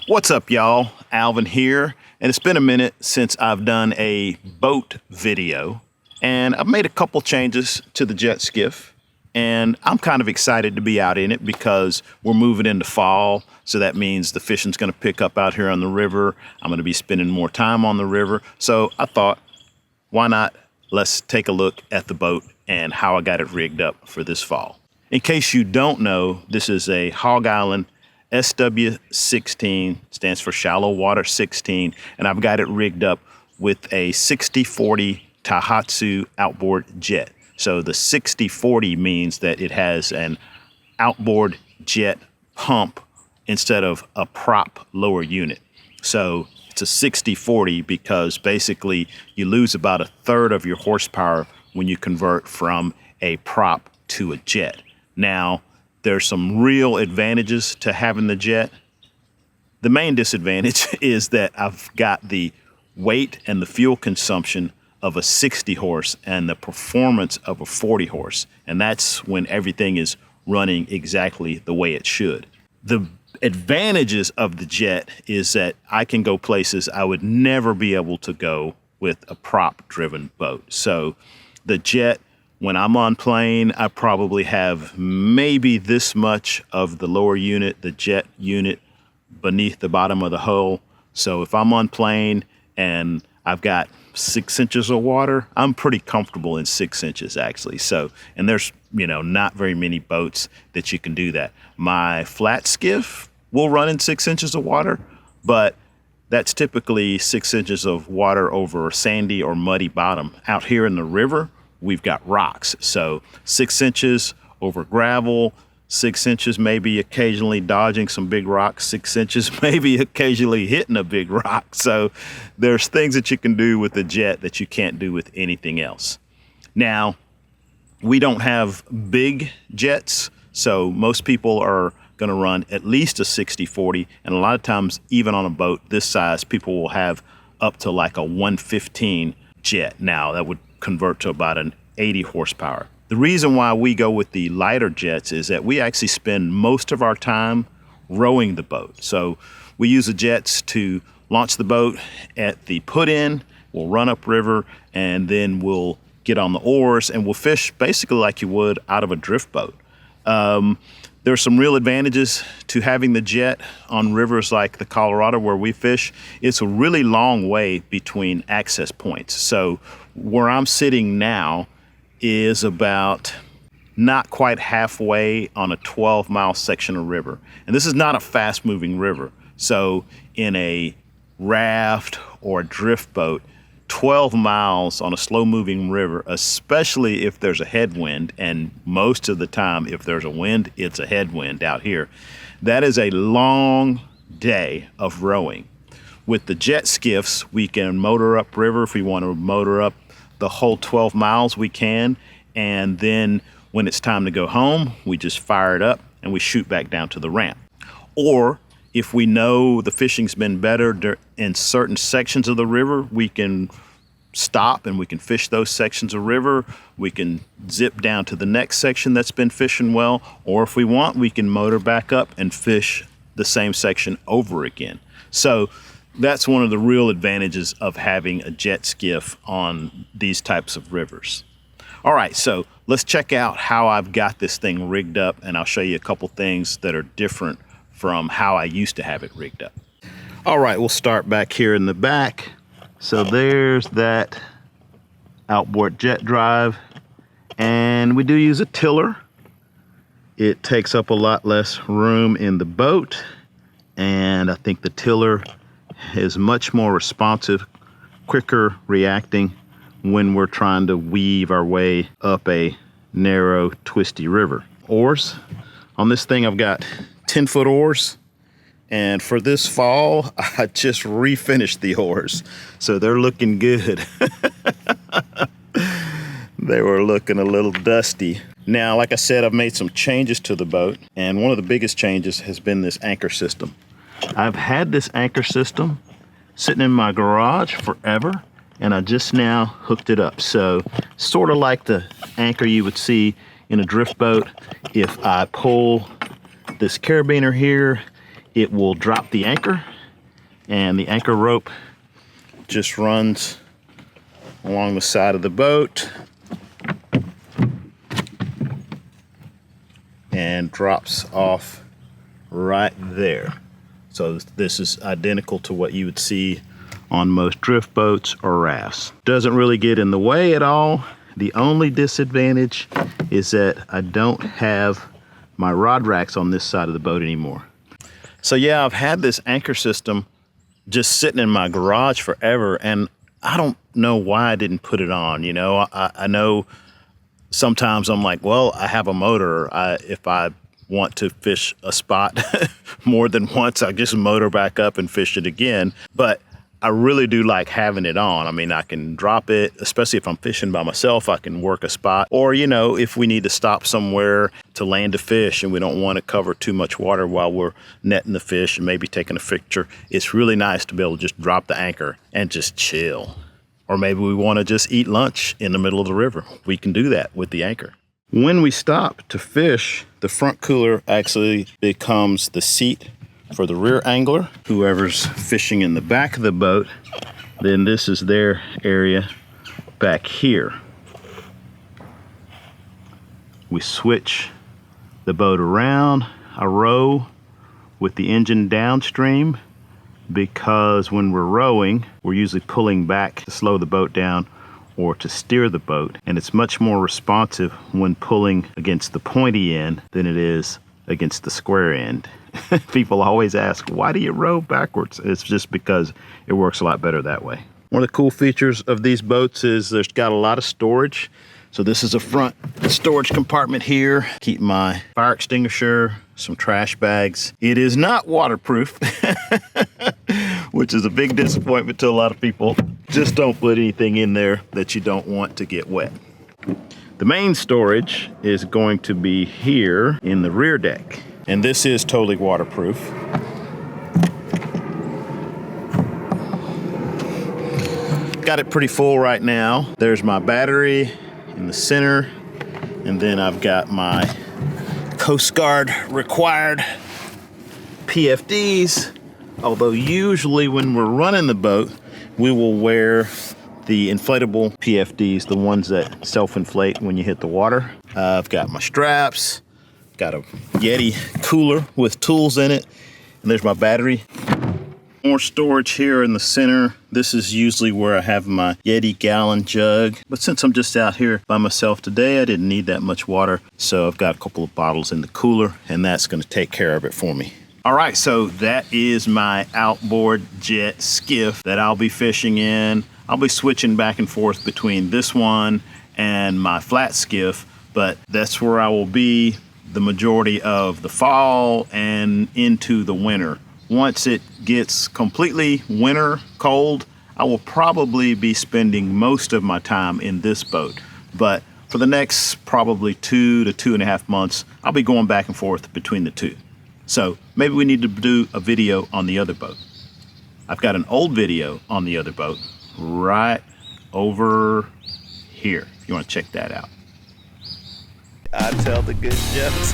What's up, y'all? Alvin here, and it's been a minute since I've done a boat video, and I've made a couple changes to the jet skiff, and I'm kind of excited to be out in it because we're moving into fall, so that means the fishing's going to pick up out here on the river. I'm going to be spending more time on the river, so I thought, why not? Let's take a look at the boat and how I got it rigged up for this fall. In case you don't know, this is a Hog Island SW16, stands for shallow water 16, and I've got it rigged up with a 60-40 Taihatsu outboard jet. So the 60-40 means that it has an outboard jet pump instead of a prop lower unit. So it's a 60-40 because basically you lose about a third of your horsepower when you convert from a prop to a jet. Now, there's some real advantages to having the jet. The main disadvantage is that I've got the weight and the fuel consumption of a 60 horse and the performance of a 40 horse. And that's when everything is running exactly the way it should. The advantages of the jet is that I can go places I would never be able to go with a prop driven boat. So the jet, when I'm on plane, I probably have maybe this much of the lower unit, the jet unit, beneath the bottom of the hull. So if I'm on plane and I've got 6 inches of water, I'm pretty comfortable in 6 inches actually. So, and there's, not very many boats that you can do that. My flat skiff will run in 6 inches of water, but that's typically 6 inches of water over a sandy or muddy bottom. Out here in the river, we've got rocks. So 6 inches over gravel, 6 inches maybe occasionally dodging some big rocks, 6 inches maybe occasionally hitting a big rock. So there's things that you can do with the jet that you can't do with anything else. Now, we don't have big jets, so most people are going to run at least a 60-40, and a lot of times even on a boat this size, people will have up to like a 115 jet. Now that would convert to about an 80 horsepower. The reason why we go with the lighter jets is that we actually spend most of our time rowing the boat. So we use the jets to launch the boat at the put-in, we'll run upriver, and then we'll get on the oars and we'll fish basically like you would out of a drift boat. There's some real advantages to having the jet on rivers like the Colorado where we fish. It's a really long way between access points. So where I'm sitting now is about not quite halfway on a 12-mile section of river. And this is not a fast-moving river. So in a raft or a drift boat, 12 miles on a slow-moving river, especially if there's a headwind, and most of the time if there's a wind, it's a headwind out here, that is a long day of rowing. With the jet skiffs, we can motor up river. If we want to motor up the whole 12 miles, we can. And then when it's time to go home, we just fire it up and we shoot back down to the ramp. Or if we know the fishing's been better in certain sections of the river, we can stop and we can fish those sections of river. We can zip down to the next section that's been fishing well. Or if we want, we can motor back up and fish the same section over again. So that's one of the real advantages of having a jet skiff on these types of rivers. All right, so let's check out how I've got this thing rigged up, and I'll show you a couple things that are different from how I used to have it rigged up. All right, we'll start back here in the back. So there's that outboard jet drive, and we do use a tiller. It takes up a lot less room in the boat, and I think the tiller is much more responsive, quicker reacting when we're trying to weave our way up a narrow, twisty river. Oars. On this thing, I've got 10-foot oars, and for this fall, I just refinished the oars, so they're looking good. They were looking a little dusty. Now, like I said, I've made some changes to the boat, and one of the biggest changes has been this anchor system. I've had this anchor system sitting in my garage forever, and I just now hooked it up. So sort of like the anchor you would see in a drift boat. If I pull this carabiner here, it will drop the anchor And the anchor rope just runs along the side of the boat and drops off right there. So this is identical to what you would see on most drift boats or rafts. Doesn't really get in the way at all. The only disadvantage is that I don't have my rod racks on this side of the boat anymore. So yeah, I've had this anchor system just sitting in my garage forever, and I don't know why I didn't put it on. You know, I know sometimes I'm like, well, I have a motor. If I want to fish a spot more than once, I just motor back up and fish it again. But I really do like having it on. I mean, I can drop it, especially if I'm fishing by myself, I can work a spot. Or, you know, if we need to stop somewhere to land a fish and we don't want to cover too much water while we're netting the fish and maybe taking a picture, it's really nice to be able to just drop the anchor and just chill. Or maybe we want to just eat lunch in the middle of the river. We can do that with the anchor. When we stop to fish, the front cooler actually becomes the seat for the rear angler. Whoever's fishing in the back of the boat, then this is their area back here. We switch the boat around a row with the engine downstream, because when we're rowing, we're usually pulling back to slow the boat down or to steer the boat, and it's much more responsive when pulling against the pointy end than it is against the square end. People always ask, why do you row backwards? It's just because it works a lot better that way. One of the cool features of these boats is there's got a lot of storage. So this is a front storage compartment here. Keep my fire extinguisher, some trash bags. It is not waterproof, which is a big disappointment to a lot of people. Just don't put anything in there that you don't want to get wet. The main storage is going to be here in the rear deck. And this is totally waterproof. Got it pretty full right now. There's my battery in the center, and then I've got my Coast Guard required PFDs. Although usually when we're running the boat, we will wear the inflatable PFDs, the ones that self-inflate when you hit the water. I've got my straps. Got a Yeti cooler with tools in it, and there's my battery. More storage here in the center. This is usually where I have my Yeti gallon jug, but since I'm just out here by myself today, I didn't need that much water, so I've got a couple of bottles in the cooler, and that's going to take care of it for me. All right, so that is my outboard jet skiff that I'll be fishing in. I'll be switching back and forth between this one and my flat skiff, but that's where I will be the majority of the fall and into the winter. Once it gets completely winter cold, I will probably be spending most of my time in this boat. But for the next probably 2 to 2.5 months, I'll be going back and forth between the two. So maybe we need to do a video on the other boat. I've got an old video on the other boat right over here, if you want to check that out. I tell the good jokes.